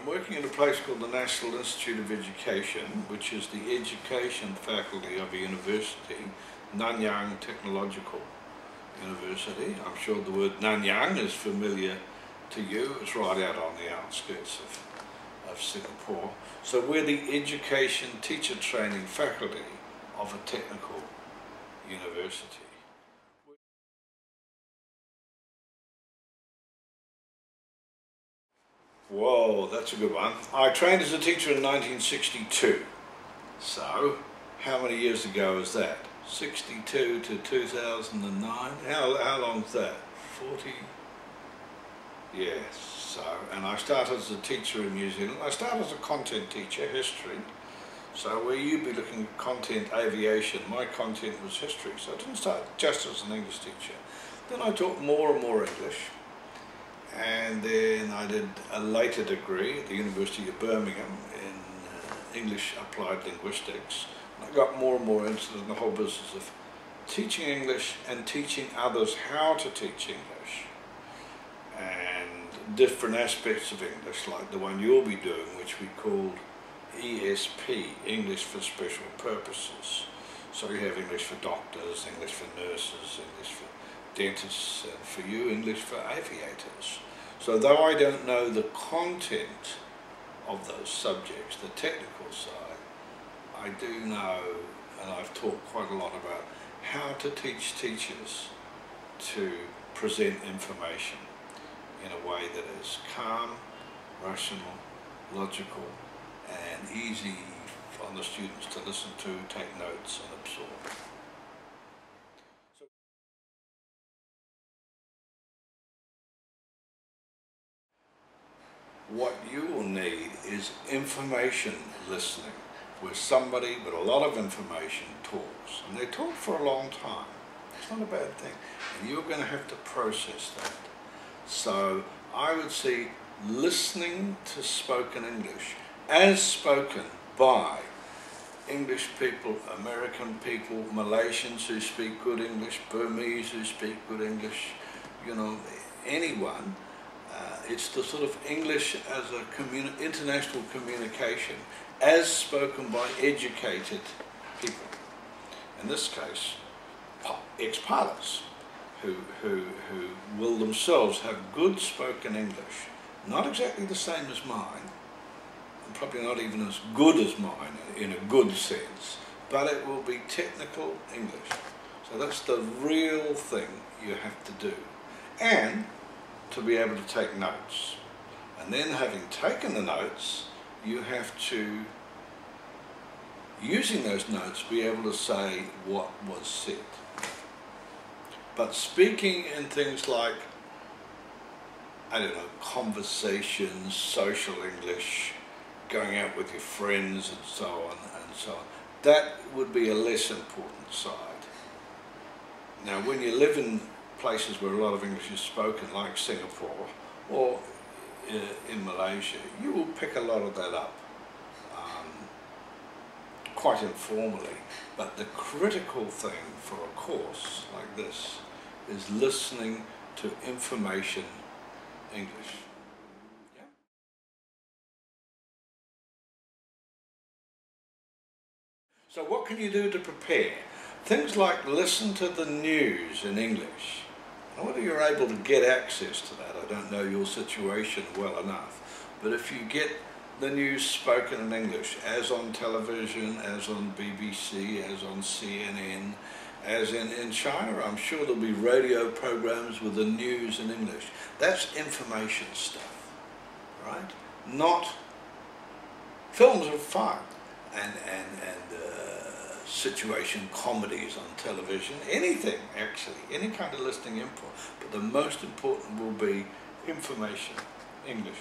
working at a place called the National Institute of Education, which is the education faculty of a university, Nanyang Technological University. I'm sure the word Nanyang is familiar to you. It's right out on the outskirts of Singapore. So we're the education teacher training faculty of a technical university. Whoa, that's a good one. I trained as a teacher in 1962. So, how many years ago is that? 62 to 2009? How long is that? 40? Yes, so, and I started as a teacher in New Zealand. I started as a content teacher, history. So where you'd be looking at content, aviation, my content was history. So I didn't start just as an English teacher. Then I taught more and more English. And then I did a later degree at the University of Birmingham in English Applied Linguistics. And I got more and more interested in the whole business of teaching English and teaching others how to teach English. And different aspects of English, like the one you'll be doing, which we called ESP, English for Special Purposes. So you have English for doctors, English for nurses, English for dentists, and for you, English for aviators. So though I don't know the content of those subjects, the technical side, I do know, and I've taught quite a lot about how to teach teachers to present information in a way that is calm, rational, logical, and easy on the students to listen to, take notes and absorb. What you will need is information listening, where somebody with a lot of information talks, and they talk for a long time. It's not a bad thing, and you're going to have to process that. So I would see listening to spoken English as spoken by English people, American people, Malaysians who speak good English, Burmese who speak good English, you know, anyone. It's the sort of English as a international communication as spoken by educated people. In this case, ex-pilots who will themselves have good spoken English, not exactly the same as mine, and probably not even as good as mine in a good sense, but it will be technical English. So that's the real thing you have to do. And to be able to take notes. And then having taken the notes, you have to, using those notes, be able to say what was said. But speaking in things like, I don't know, conversations, social English, going out with your friends and so on, that would be a less important side. Now when you live in places where a lot of English is spoken, like Singapore or in Malaysia, you will pick a lot of that up quite informally. But the critical thing for a course like this is listening to information English. Yeah? So what can you do to prepare? Things like listen to the news in English. Now, whether you're able to get access to that, I don't know your situation well enough, but if you get the news spoken in English, as on television, as on BBC, as on CNN, as in China, I'm sure there'll be radio programs with the news in English. That's information stuff, right? Not, films are fun, and situation comedies on television, anything actually, any kind of listening input, but the most important will be information, English.